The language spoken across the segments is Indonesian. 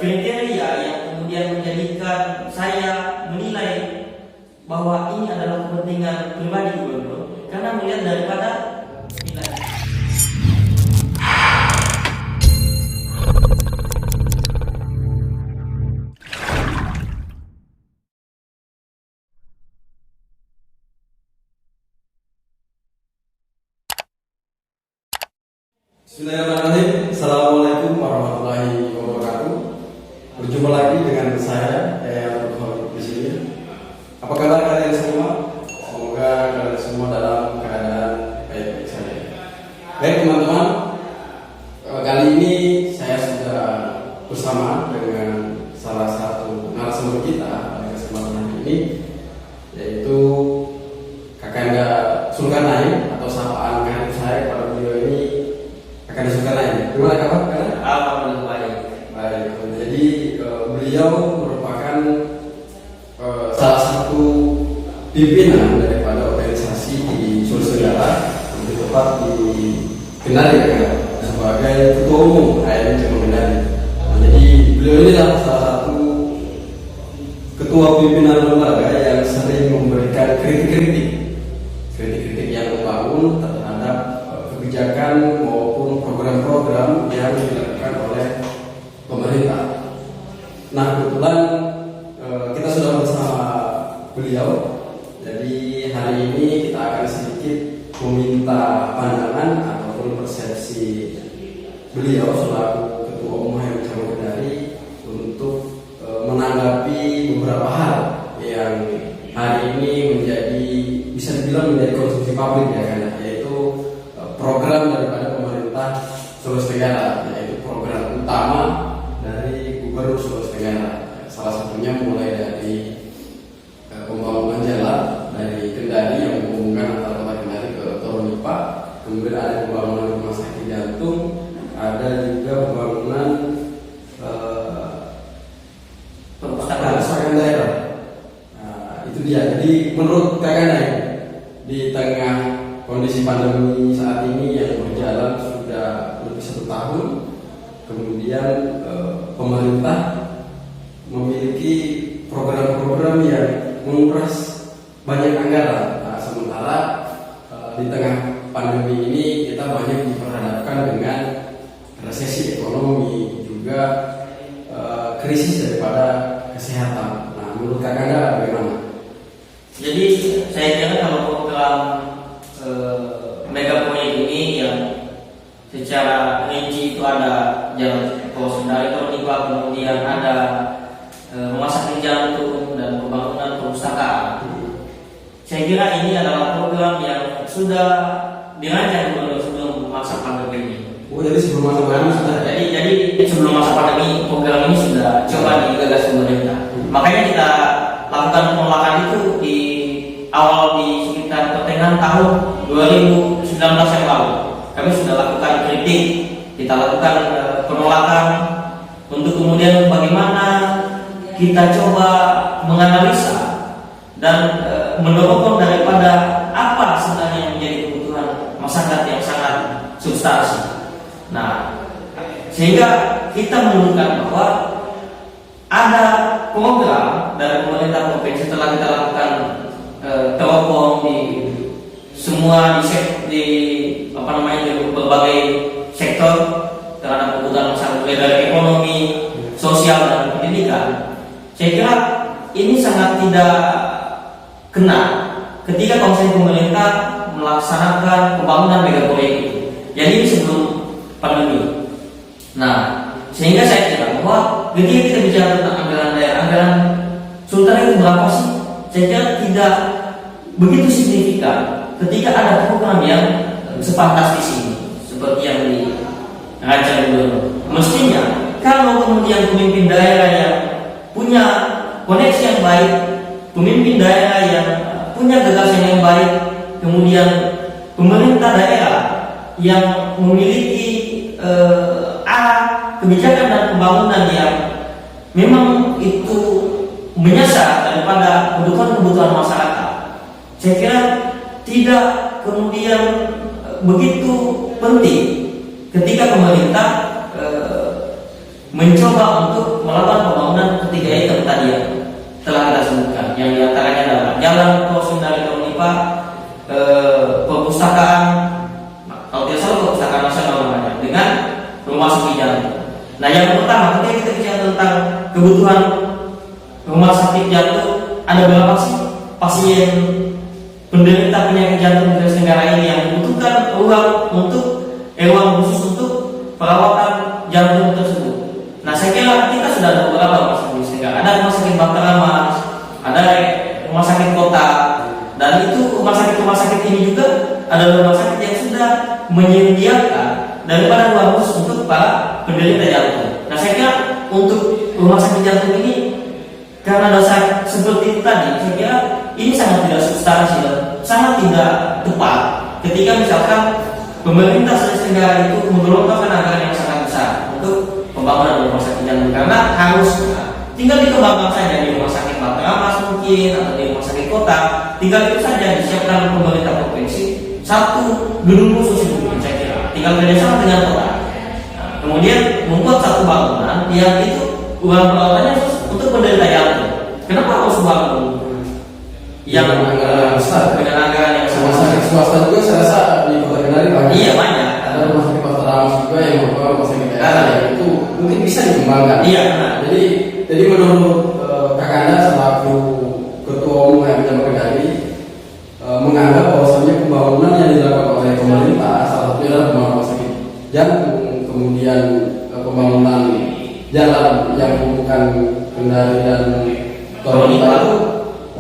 kriteria yang kemudian menjadikan saya menilai bahwa ini adalah kepentingan pribadi gubernur karena melihat daripada nilai. Bismillahirrahmanirrahim. Assalamualaikum warahmatullahi wabarakatuh. Berjumpa lagi dengan saya di sini. Apa kabar kalian semua? Semoga kalian semua dalam keadaan baik-baik saja. Baik teman-teman, kali ini saya sudah bersama dengan salah satu narasumber kita pada kesempatan ini, yaitu Kakanda Zulkarnain atau sapaan karib saya kepada beliau ini. Akan Zulkarnain. Gimana kabar? Alhamdulillah baik. Baik. Jadi beliau merupakan salah satu pimpinan daripada organisasi di Sulawesi Tenggara, lebih tepat di Kendari sebagai ketua umum HMI Cabang Kendari. Jadi beliau ini adalah salah satu ketua pimpinan lembaga yang sering memberikan kritik-kritik yang membangun terhadap kebijakan maupun program-program yang dilakukan oleh pemerintah. Nah, kebetulan kita sudah bersama beliau. Jadi hari ini kita akan sedikit meminta pandangan ataupun persepsi beliau selaku ketua umum HMI Cabang Kendari untuk menanggapi beberapa hal yang hari ini menjadi, bisa dibilang menjadi konsumsi publik ya kan, yaitu program daripada pemerintah Sulawesi Tenggara, yaitu program utama dari Gubernur Sulawesi Tenggara. Salah satunya mulai dari pembangunan jalan dari Kendari yang menghubungkan antara kota Kendari ke Toronipa, kemudian ada pembangunan rumah sakit jantung, ada juga pembangunan perpustakaan daerah. Nah, itu dia. Jadi menurut Kakanda di tengah kondisi pandemi saat ini yang berjalan sudah lebih 1 tahun, kemudian pemerintah memiliki program-program yang menguras banyak anggaran. Nah, sementara di tengah pandemi ini kita banyak diperhadapkan dengan resesi ekonomi, juga krisis daripada kesehatan. Nah, menurut Kakanda bagaimana? Jadi saya kira kalau program mega proyek ini yang secara rinci itu ada jalan tol dari Toronipa, kemudian ada rumah sakit jantung dan pembangunan perpustakaan. Saya kira ini adalah program yang sudah dirancang sebelum masa pandemi ini. Oh, jadi sebelum masa pandemi sudah. Jadi sebelum masa pandemi program ini sudah coba digagas pemerintah. Makanya kita lakukan penolakan itu di awal di sekitar pertengahan tahun 2019 yang lalu. Kami sudah lakukan kritik, kita lakukan penolakan untuk kemudian bagaimana kita coba menganalisa dan mendorong daripada apa sebenarnya yang menjadi kebutuhan masyarakat yang sangat substansi. Nah, sehingga kita menemukan bahwa ada program dari pemerintah provinsi telah kita lakukan teropong di semua di berbagai sektor terhadap kebutuhan masyarakat, mulai dari ekonomi, sosial dan pendidikan. Saya kira ini sangat tidak kena ketika konsep pemerintah melaksanakan pembangunan mega proyek itu. Jadi ini sebelum pandemi. Nah, sehingga saya kira bahwa ketika kita bicara tentang anggaran daerah, anggaran Sultan itu berapa sih? Saya kira tidak begitu signifikan ketika ada program yang sefantastis ini, seperti yang dirancang gubernur. Mestinya kalau kemudian pemimpin daerah yang punya koneksi yang baik, pemimpin daerah yang punya gagasan yang baik, kemudian pemerintah daerah yang memiliki arah kebijakan dan pembangunan yang memang itu menyasar daripada kebutuhan masyarakat. Saya kira tidak kemudian begitu penting ketika pemerintah mencoba untuk melakukan pembangunan ketiga item tadi yang telah kita sebutkan, yang diantaranya adalah jalan crossing dari Kaunipa, perpustakaan, kalau tidak salah perpustakaan nasional namanya, dengan rumah sakit jantung. Nah, yang pertama ketika kita bicara tentang kebutuhan rumah sakit jantung, ada berapa sih pasien penderita penyakit jantung di Sulawesi Tenggara ini yang membutuhkan ruang khusus untuk perawatan jantung tersebut. Nah, saya kira kita sudah ada beberapa rumah sakit di Tenggara. Ada rumah sakit Bantaramas, ada rumah sakit kota, dan itu rumah sakit ini juga adalah rumah sakit yang sudah menyediakan daripada ruang khusus untuk para penderita jantung. Nah, saya kira untuk rumah sakit jantung ini, karena dasar seperti itu tadi, saya kira ini sangat tidak substansi dan sangat tidak tepat ketika misalkan pemerintah Sulawesi Tenggara itu menggelontorkan anggaran yang sangat besar untuk pembangunan rumah sakit jantung, karena harusnya tinggal dikembangkan saja di rumah sakit Bantaramas mungkin atau di rumah sakit kota, tinggal itu saja disiapkan pemerintah provinsi satu gedung khusus itu, saya kira tinggal kerjasama dengan kota. Nah, kemudian membuat satu bangunan yang itu uang perawatannya untuk penderita jantung. Kenapa harus bangun yang anggaran besar dengan anggaran yang rumah sama? sakit swasta juga saya rasa di Kota Kendari banyak. Iya, banyak. Ada rumah sakit Bantaramas juga yang merupakan rumah sakit daerah yang itu mungkin bisa dikembangkan. Iya, benar. Jadi menurut Kakanda selaku Ketua Umum HMJ Kendari menganggap bahwasannya pembangunan yang dilakukan oleh pemerintah salah satunya adalah pembangunan rumah sakit jantung, kemudian pembangunan jalan yang menghubungkan Kendari dan Kaunipa itu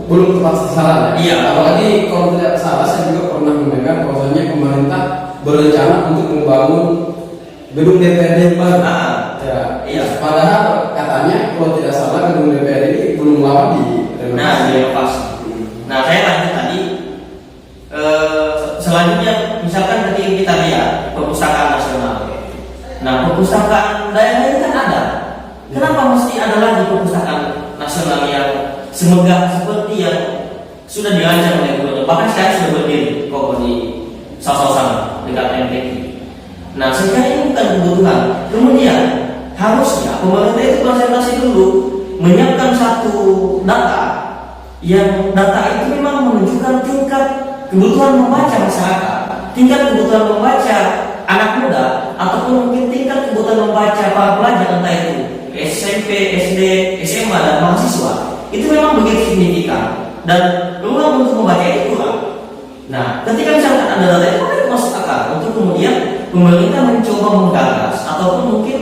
belum tepat sasaran ya. Iya. Apalagi kalau tidak salah saya juga pernah mendengar bahwasanya pemerintah berencana untuk membangun gedung DPRD baru. Ya. Iya. Padahal katanya kalau tidak salah gedung DPR ini belum lama direnovasi. Nah, saya lanjut tadi. Selanjutnya, misalkan ketika kita lihat perpustakaan nasional. Nah, perpustakaan daerah ini kan ada. Kenapa mesti ada lagi perpustakaan nasional yang semegah seperti yang sudah dirancang oleh gubernur? Bahkan sekarang sudah berdiri kok di Sausau dekat MTQ. Nah, sehingga ini bukan kebutuhan. Kemudian harusnya pemerintah itu konsentrasi dulu menyiapkan satu data yang data itu memang menunjukkan tingkat kebutuhan membaca masyarakat, tingkat kebutuhan membaca anak muda, ataupun mungkin tingkat kebutuhan membaca para pelajar, entah itu SMP, SD, SMA, dan mahasiswa, itu memang begitu signifikan dan ruang untuk membaca itu kurang. Nah, ketika misalkan ada data itu masuk akal untuk kemudian pemerintah mencoba menggagas ataupun mungkin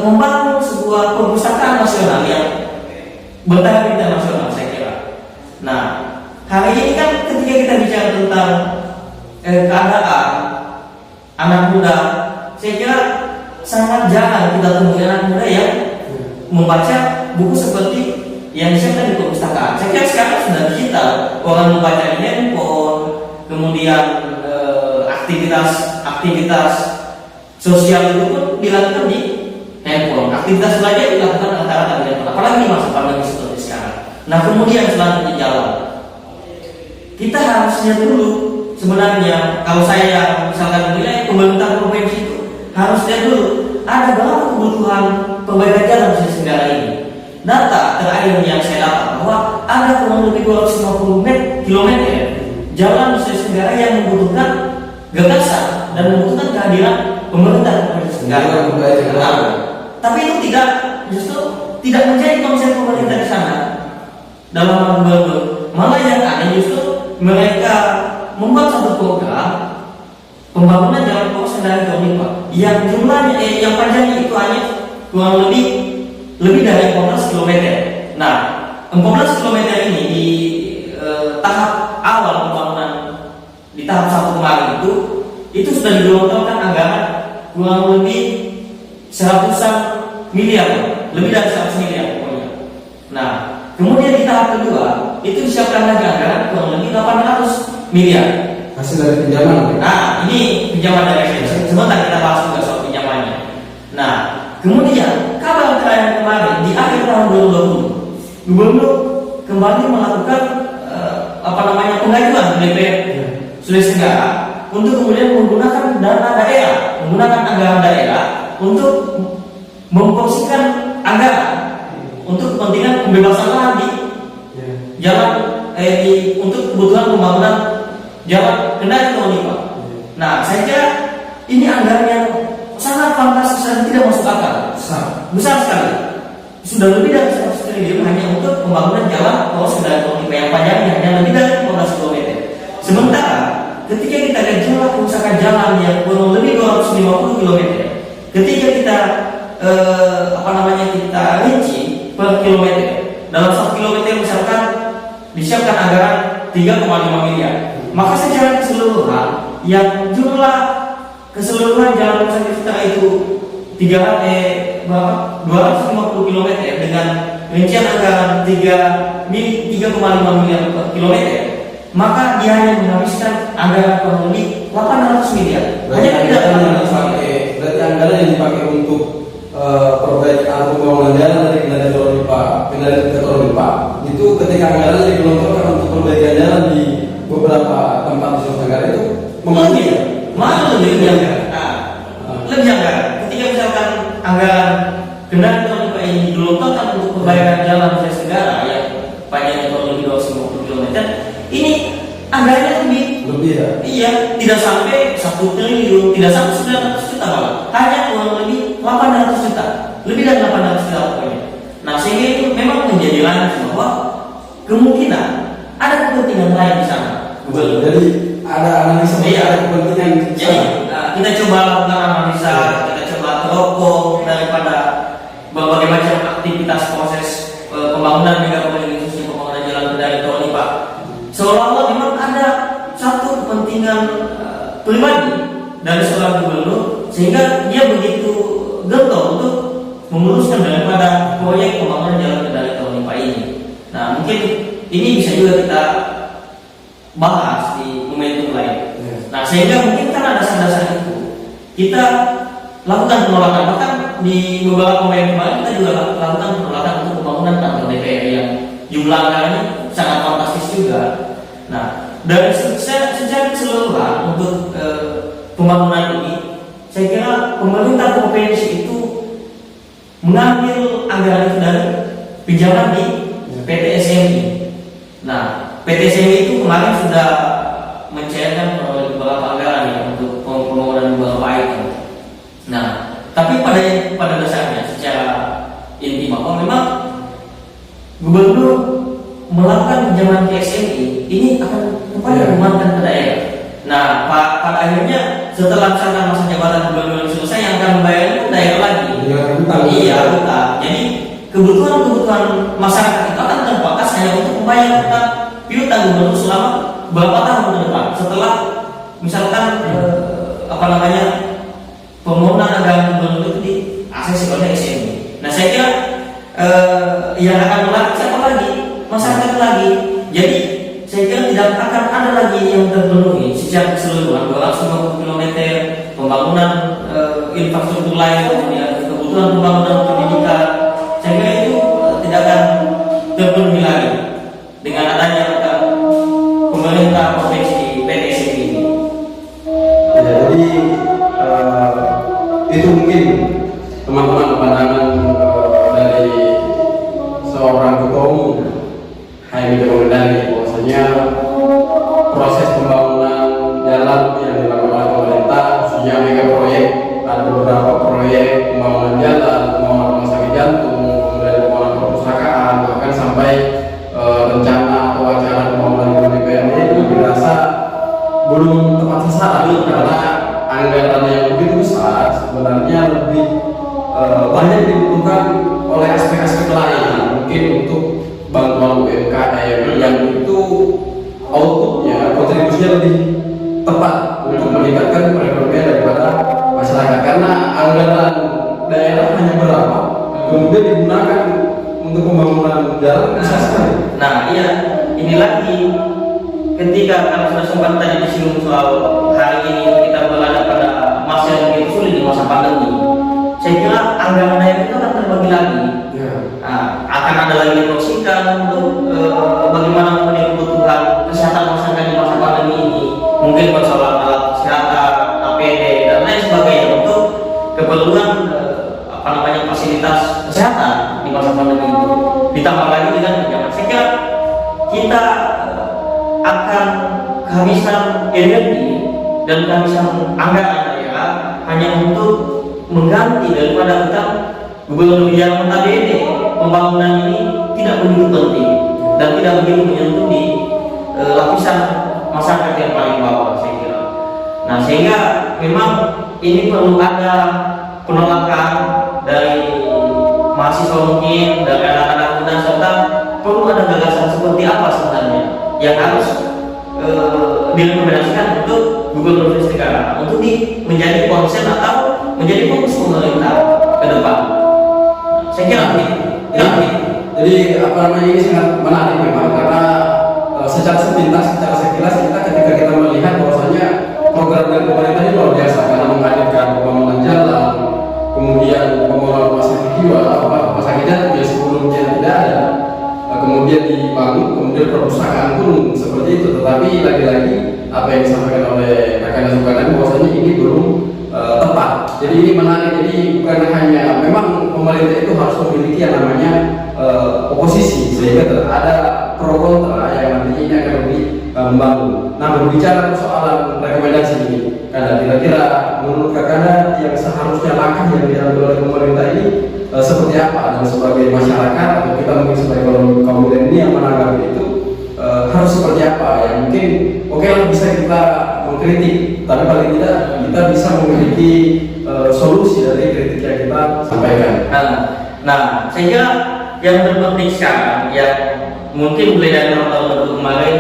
membangun sebuah perpustakaan nasional yang bertaraf internasional, saya kira. Nah, hari ini kan ketika kita bicara tentang keadaan anak muda, saya kira sangat jarang kita temui anak muda yang membaca buku seperti yang disiapkan di perpustakaan. Saya kira sekarang sudah digital, orang membaca di handphone, kemudian aktivitas sosial itu pun dilakukan di handphone. Aktivitas belajar dilakukan rata-rata di handphone, apalagi di masa pandemi seperti sekarang. Nah, kemudian selanjutnya jalan. Kita harusnya dulu sebenarnya, kalau saya misalkan menilai pemerintah provinsi itu harusnya dulu ada berapa kebutuhan perbaikan jalan di Tenggara ini. Data terakhir yang saya dapat bahwa ada kurang lebih 250 km jalan di Sulawesi Tenggara yang membutuhkan gagasan dan membutuhkan kehadiran pemerintah provinsi Tenggara. Tapi itu justru tidak menjadi konsep pemerintah di sana dalam gubernur. Malah yang ada justru mereka membuat satu program pembangunan jalan crossing dari Kaunipa yang jumlahnya yang panjangnya itu hanya kurang lebih dari 14 km. Nah, 14 km ini di tahap awal pembangunan di tahap 1 kemarin itu sudah digelontorkan anggaran kurang lebih 100-an miliar, lebih dari 100 miliar pokoknya. Nah, kemudian di tahap kedua itu disiapkan lagi anggaran kurang lebih 800 miliar. Hasil dari pinjaman. Nah, ini pinjaman dari SDN. Sebentar kita bahas juga soal pinjamannya. Nah, kemudian kabar terakhir kemarin di akhir tahun 2020, gubernur kembali melakukan pengajuan DPR Sulawesi Tenggara untuk kemudian menggunakan dana daerah, menggunakan anggaran daerah untuk memporsikan anggaran untuk kepentingan pembebasan lahan di jalan untuk kebutuhan pembangunan jalan Kendari Tolipa. Nah, saya kira ini anggaran yang sangat fantastis dan tidak masuk akal. Besar sekali. Sudah lebih dari 100 triliun hanya untuk pembangunan jalan tol Kendari Tolipa yang panjangnya hanya lebih dari 15 km. Sementara ketika kita lihat jumlah kerusakan jalan yang kurang lebih 250 km, ketika kita kita rinci per kilometer, dalam 1 kilometer misalkan disiapkan anggaran 3,5 miliar, maka secara keseluruhan yang jumlah keseluruhan jalan rusak kita itu 250 km dengan rincian anggaran 3,5 miliar per kilometer, maka dia hanya menghabiskan anggaran kurang lebih 800 miliar. Hanya tidak berarti anggaran yang dipakai untuk perbaikan pembangunan jalan dari Kendari ke Tolipa itu ketika anggaran yang digelontorkan untuk perbaikan jalan di beberapa tempat di Sulawesi Tenggara itu lebih anggaran. Ketika misalkan anggaran Kendari Tolipa ini digelontorkan untuk perbaikan jalan Sulawesi Tenggara yang panjangnya kurang lebih 250 km, ini anggarannya lebih ya? Iya, tidak sampai 1 triliun, tidak sampai 900 juta malah, hanya kurang lebih 800 juta, lebih dari 800 juta pokoknya. Nah, sehingga itu memang menjadi lanjut bahwa kemungkinan ada kepentingan lain di sana. Jadi ada analisa, ada kepentingan. Jadi kita coba lakukan analisa, kita coba teropong daripada berbagai macam aktivitas proses pembangunan megaproyek khususnya pembangunan jalan Kendari Tolipa. Seolah-olah memang ada satu kepentingan pribadi dari seorang gubernur sehingga dia begitu getol untuk menguruskan daripada proyek pembangunan jalan Kendari Tolipa ini. Nah, mungkin ini bisa juga kita bahas di momentum lain. Nah, sehingga mungkin kan ada dasar-dasar itu kita lakukan penolakan, bahkan di beberapa momentum lain kita juga lakukan penolakan untuk pembangunan kantor DPR yang jumlah anggarannya sangat fantastis juga. Nah, dari secara keseluruhan untuk pembangunan ini, saya kira pemerintah provinsi itu mengambil anggaran itu dari pinjaman di PT SMI. Nah, PT SMI itu kemarin sudah mencairkan beberapa anggaran ya untuk pembangunan beberapa item. Nah, tapi pada dasarnya secara inti bahwa memang gubernur melakukan pinjaman ke SMI ini akan kembali menguatkan ke daerah. Nah, pada akhirnya setelah masa jabatan gubernur selesai, yang akan membayar itu daerah lagi. Iya, hutang. Jadi kebutuhan masyarakat itu akan terbatas hanya untuk membayar piutang gubernur selama beberapa tahun ke depan. Setelah misalkan pembangunan anggaran gubernur itu di akses oleh SMI. Nah, saya kira yang akan melatih siapa lagi? Masyarakat lagi. Jadi saya kira tidak akan ada lagi yang terpenuhi secara keseluruhan 250 km pembangunan infrastruktur lain, kemudian kebutuhan pembangunan pendidikan. Saya kira itu tidak akan terpenuhi lagi dengan adanya pemerintah provinsi PT SMI ini. Jadi itu mungkin teman-teman pandangan dari seorang ketua umum HMI Kendari, bahwasanya proses pembangunan jalan yang dilakukan oleh pemerintah khususnya mega proyek, ada beberapa proyek pembangunan jalan, pembangunan rumah sakit jantung, kemudian pembangunan perpustakaan, bahkan sampai rencana atau wacana pembangunan gedung DPRD itu dirasa belum tepat sasaran karena anggaran yang begitu besar sebenarnya lebih banyak dibutuhkan oleh aspek-aspek lain, mungkin untuk bantuan UMKM yang itu outputnya, kontribusinya lebih tepat untuk meningkatkan perekonomian daripada masyarakat, karena anggaran daerah hanya berapa kemudian digunakan untuk pembangunan jalan besar sekali. Nah, iya, ini lagi ketika kalau sudah sempat tadi disinggung soal hari ini kita berada pada masa yang begitu sulit di masa pandemi, saya kira anggaran daerah itu akan terbagi lagi. Akan ada lagi diporsikan untuk bagaimana memenuhi kebutuhan kesehatan masyarakat di masa pandemi ini, mungkin persoalan alat kesehatan, APD dan lain sebagainya untuk keperluan fasilitas kesehatan di masa pandemi itu, ditambah lagi dengan pinjaman, saya kira kita akan kehabisan energi dan kehabisan anggaran daerah hanya untuk mengganti daripada utang gubernur yang notabene pembangunan ini tidak begitu penting dan tidak begitu menyentuh di lapisan masyarakat yang paling bawah, saya kira. Nah, sehingga memang ini perlu ada penolakan dari mahasiswa mungkin, dari anak-anak muda, serta perlu ada gagasan seperti apa sebenarnya yang harus direkomendasikan untuk gubernur negara untuk menjadi konsen atau menjadi fokus pemerintah ke depan. Saya kira begitu. Jadi ini sangat menarik memang, karena secara sepintas, secara sekilas ketika kita melihat bahwasanya program dari pemerintah ini luar biasa, karena menghadirkan pembangunan jalan, kemudian pembangunan rumah sakit jiwa, rumah sakit jantung yang sebelumnya tidak ada, kemudian dibangun, kemudian perpustakaan pun seperti itu. Tetapi lagi-lagi apa yang disampaikan oleh rekan Zulkarnain bahwasanya ini belum tepat. Jadi ini menarik. Jadi bukan hanya memang pemerintah itu harus memiliki yang namanya oposisi, sehingga ada pro kontra yang nantinya ini akan lebih membangun. Nah, berbicara persoalan rekomendasi ini, kira-kira menurut Kakanda yang seharusnya langkah yang diambil oleh pemerintah ini seperti apa, dan sebagai masyarakat atau kita mungkin sebagai kaum milenial menanggapi itu harus seperti apa? Yang mungkin oke lah, bisa kita mengkritik, tapi paling tidak kita bisa memiliki solusi dari kritik yang kita sampaikan. Nah, saya kira yang terpenting sekarang yang mungkin mulai dari tahun kemarin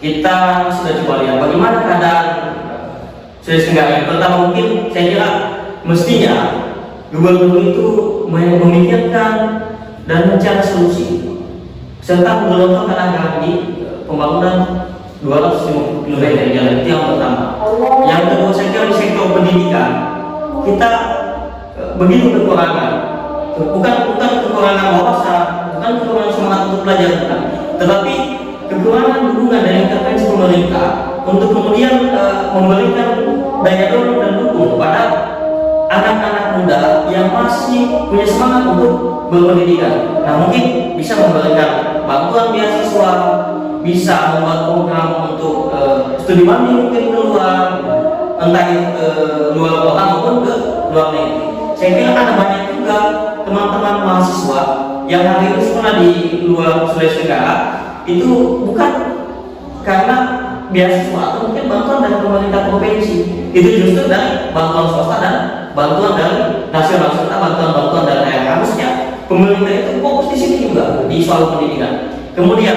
kita sudah coba lihat bagaimana keadaan Sulawesi Tenggara. Pertama, mungkin saya kira mestinya gubernur itu memikirkan dan mencari solusi serta menggelontorkan anggaran di pembangunan 250 km jalan. Itu yang pertama. Yang kedua, saya kira di sektor pendidikan kita begitu kekurangan, bukan kekurangan wawasan, bukan kekurangan semangat untuk belajar, bukan, tetapi kekurangan dukungan dari intervensi pemerintah untuk kemudian memberikan daya dorong dan dukung kepada anak-anak muda yang masih punya semangat untuk berpendidikan. Nah, mungkin bisa memberikan bantuan beasiswa, bisa membuat program untuk studi banding mungkin keluar, entah itu luar kota maupun ke luar negeri. Saya kira ada banyak juga teman-teman mahasiswa yang hari ini sekolah di luar Sulawesi Tenggara itu bukan karena beasiswa atau mungkin bantuan dari pemerintah provinsi, itu justru dari bantuan swasta dan bantuan dari nasional serta bantuan dari daerah. Harusnya pemerintah itu fokus di sini juga di soal pendidikan. Kemudian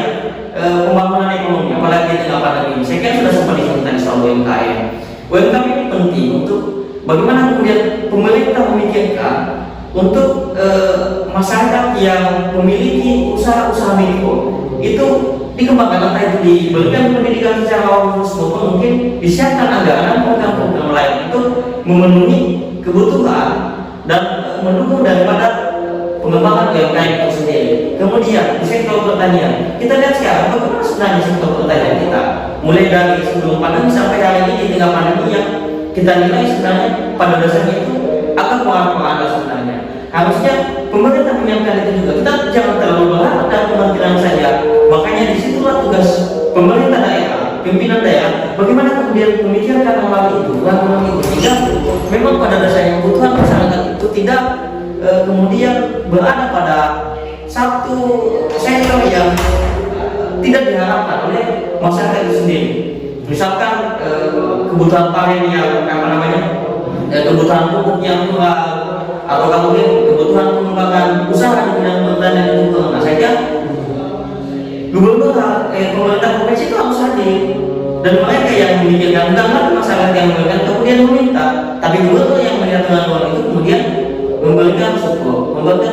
pembangunan ekonomi, apalagi di tengah pandemi ini, saya kira sudah sempat disebut tadi soal UMKM. UMKM ini penting untuk bagaimana kemudian pemerintah memikirkan untuk masyarakat yang memiliki usaha-usaha mikro itu dikembangkan, entah itu diberikan pendidikan secara khusus maupun mungkin disiapkan anggaran program-program lain untuk memenuhi kebutuhan dan mendukung daripada pengembangan UMKM itu sendiri. Kemudian di sektor pertanian, kita lihat sekarang bagaimana sebenarnya sektor pertanian kita, mulai dari sebelum pandemi sampai hari ini di tengah pandemi yang kita nilai sebenarnya pada dasarnya itu akan pengaruh sebenarnya. Harusnya pemerintah menyiapkan itu juga. Kita jangan terlalu berharap dan kementerian saja. Makanya disitulah tugas pemerintah daerah, pimpinan daerah, bagaimana kemudian memikirkan hal itu, sehingga memang pada dasarnya kebutuhan masyarakat itu tidak kemudian berada pada satu sektor yang tidak diharapkan oleh masyarakat itu sendiri. Misalkan kebutuhan panen yang kebutuhan pupuk yang kurang, atau kemudian kebutuhan pengembangan usaha di bidang pertanian itu kurang. Nah, saya kira gubernur pemerintah provinsi itu harus hadir, dan mereka yang memikirkan, bukan masyarakat yang memberikan kemudian meminta, tapi gubernur yang melihat uang itu kemudian memberikan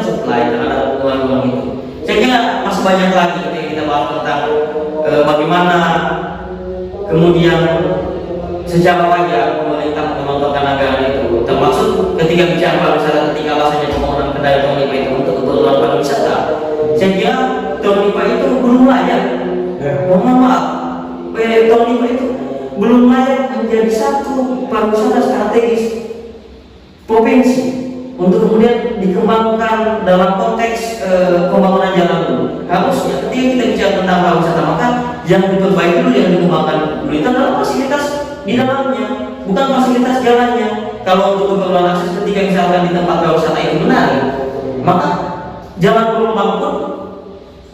supply terhadap uang itu. Saya kira masih banyak lagi ketika kita bahas tentang bagaimana kemudian secara wajar pemerintah mengelontorkan anggaran itu, termasuk ketika bicara pariwisata, ketika alasannya pembangunan kendali tol Lipa itu untuk keperluan pariwisata. Saya kira tol Lipa itu belum layak. Mohon maaf, tol Lipa itu belum layak menjadi satu pariwisata strategis provinsi untuk kemudian dikembangkan dalam konteks pembangunan jalan dulu. Harusnya ketika kita bicara tentang pariwisata, maka yang diperbaiki dulu, yang dikembangkan dulu itu adalah fasilitas di dalamnya, bukan fasilitas jalannya. Kalau untuk keperluan akses, ketika misalkan di tempat pariwisata itu benar, maka jalan berlubang pun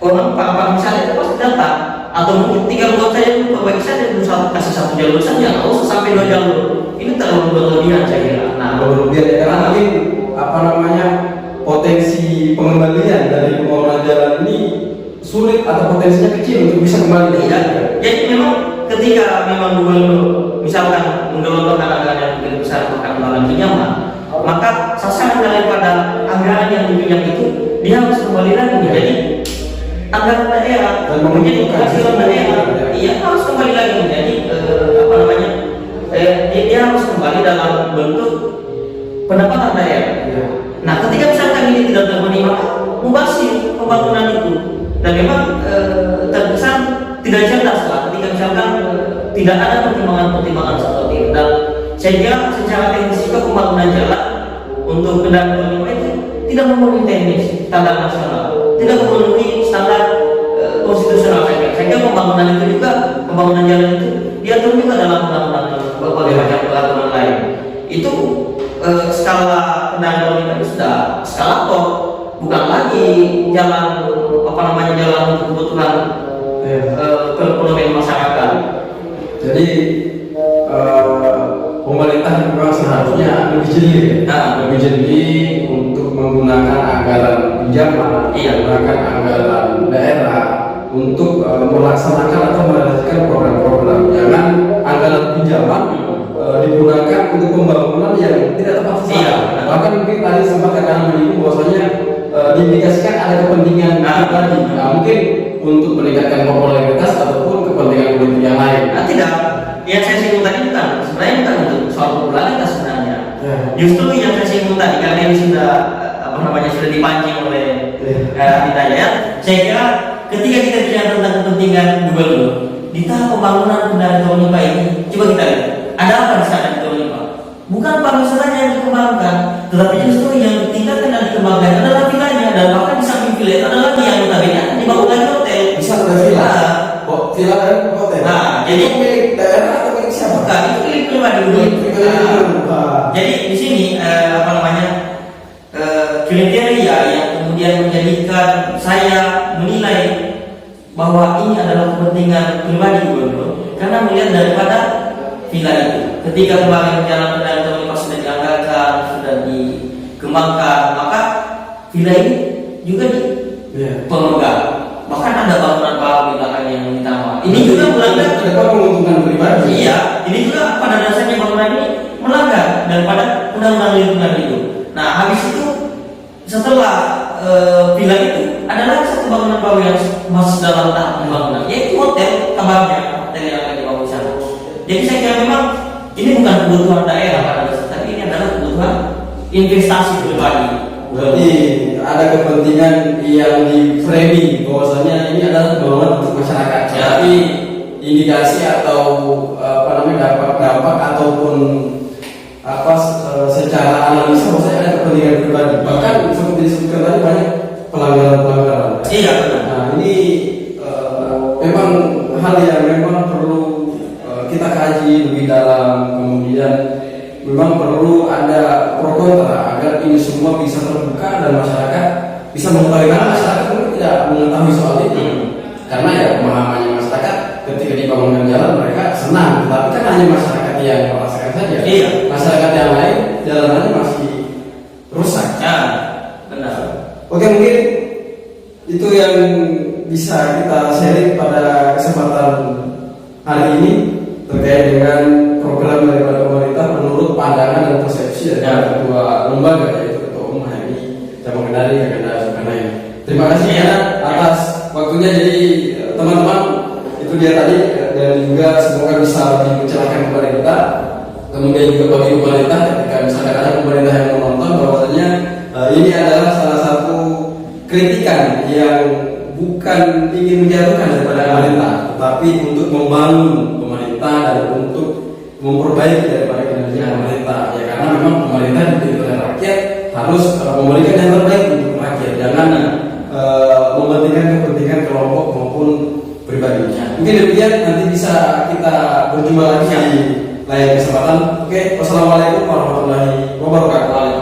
orang para wisata itu pasti datang. Atau mungkin tinggal buat saya dulu perbaiki saja dulu, kasih satu jalur saja, nggak usah sampai 2 jalur. Ini terlalu berlebihan saya kira. Nah, berlebihan ya, karena mungkin apa namanya, potensi pengembalian dari pembangunan jalan ini sulit atau potensinya kecil untuk bisa kembali. Ya, jadi memang ketika memang gubernur misalkan menggelontorkan anggaran yang mungkin besar perkembangan pinjaman, maka sasaran daripada anggaran yang dipinjam itu dia harus kembali lagi menjadi anggaran daerah dan menjadi penghasilan daerah. Iya, harus kembali lagi menjadi apa namanya, dia harus kembali dalam bentuk pendapatan daerah. Nah, ketika misalkan ini tidak terpenuhi, maka mubazir pembangunan itu, dan memang terkesan tidak cerdas lah ketika misalkan tidak ada pertimbangan-pertimbangan seperti itu. Dan saya kira secara teknis juga pembangunan jalan untuk kendaraan pribadi itu tidak memenuhi teknis standar nasional, tidak memenuhi standar konstitusional. Saya kira pembangunan itu juga, pembangunan jalan itu diatur juga dalam undang-undang berbagai macam peraturan lain. Itu skala kendaraan itu sudah eskalator, bukan lagi jalan apa namanya, jalan untuk kebutuhan perekonomian masyarakat. Jadi pemerintah memang seharusnya lebih jeli, lebih jeli untuk menggunakan anggaran pinjaman, menggunakan anggaran daerah untuk melaksanakan atau merealisasikan program-program. Jangan anggaran pinjaman digunakan untuk pembangunan yang tidak tepat sasaran. Bahkan mungkin tadi sempat akan menyinggung bahwasanya diindikasikan ada kepentingan pribadi, mungkin untuk meningkatkan popularitas ataupun kepentingan politik yang lain. Tidak, yang saya singgung tadi sebenarnya bukan untuk soal popularitas sebenarnya. Justru yang saya singgung tadi, karena ini sudah apa namanya, sudah dipancing oleh Hidayat. Saya kira ketika kita bicara tentang kepentingan gubernur di tahap pembangunan kendaraan tol Lipa ini, coba kita lihat ada apa di sana di tol Lipa. Bukan pariwisatanya yang dikembangkan, tetapi justru yang ditingkatkan dan dikembangkan adalah vilanya, dan bahkan di samping villa itu adalah yang notabene dibangun lagi hotel. Bisa ada villa, villa dan hotel. Nah, jadi milik daerah atau milik siapa? Bukan, itu milik pribadi dulu. Jadi di sini apa namanya, kriteria yang kemudian menjadikan saya menilai bahwa ini adalah kepentingan pribadi gubernur, karena melihat daripada villa itu. Ketika kemarin jalan kendaraan tol Lipa sudah dianggarkan, sudah dikembangkan, maka villa ini juga dipemegang. Bahkan ada bangunan baru di belakangnya yang ditambah. Ini juga melanggar menguntungkan pribadi. Iya, ini juga pada dasarnya bangunan ini melanggar daripada undang-undang lingkungan hidup. Nah, habis itu setelah villa itu adalah satu bangunan baru yang masih dalam tahap pembangunan, yaitu hotel, kabarnya hotel yang akan dibangun sana. Jadi saya kira memang ini bukan kebutuhan daerah pada dasarnya, tapi ini adalah kebutuhan investasi pribadi. Berarti ada kepentingan yang di framing bahwasanya ini adalah pembangunan untuk masyarakat. Tapi indikasi atau apa namanya, dampak ataupun apa secara analisa bahwasanya ada kepentingan pribadi. Bahkan seperti disebutkan tadi banyak pelanggaran-pelanggaran. Iya benar. Nah, ini memang hal yang memang perlu kita kaji lebih dalam, kemudian memang perlu ada pro kontra agar ini semua bisa terbuka dan masyarakat bisa mengetahui, karena masyarakat mungkin tidak mengetahui soal itu. Karena ya pemahamannya masyarakat ketika dibangunkan jalan mereka senang, tapi kan hanya masyarakat yang merasakan saja. Iya. Masyarakat yang lain jalanannya masih rusak. Ya, benar. Oke, mungkin itu yang bisa kita sharing pada kesempatan hari ini terkait dengan program daripada pemerintah menurut pandangan dan persepsi dari kedua lembaga, yaitu Ketua Umum HMI Cabang Kendari Kakanda Zulkarnain. Terima kasih atas waktunya. Jadi teman-teman, itu dia tadi, dan juga semoga bisa lebih mencerahkan kepada kita, kemudian juga bagi pemerintah ketika misalkan ada pemerintah yang menonton, bahwasanya ini adalah salah satu kritikan yang bukan ingin menjatuhkan daripada pemerintah, tetapi untuk membangun pemerintah dan untuk memperbaiki daripada kinerja pemerintah. Ya, karena memang pemerintah dipilih oleh rakyat harus memberikan yang terbaik untuk rakyat. dengan mementingkan kepentingan kelompok maupun pribadi. Ya. Mungkin demikian, nanti bisa kita berjumpa lagi di lain kesempatan. Oke, wassalamualaikum warahmatullahi wabarakatuh.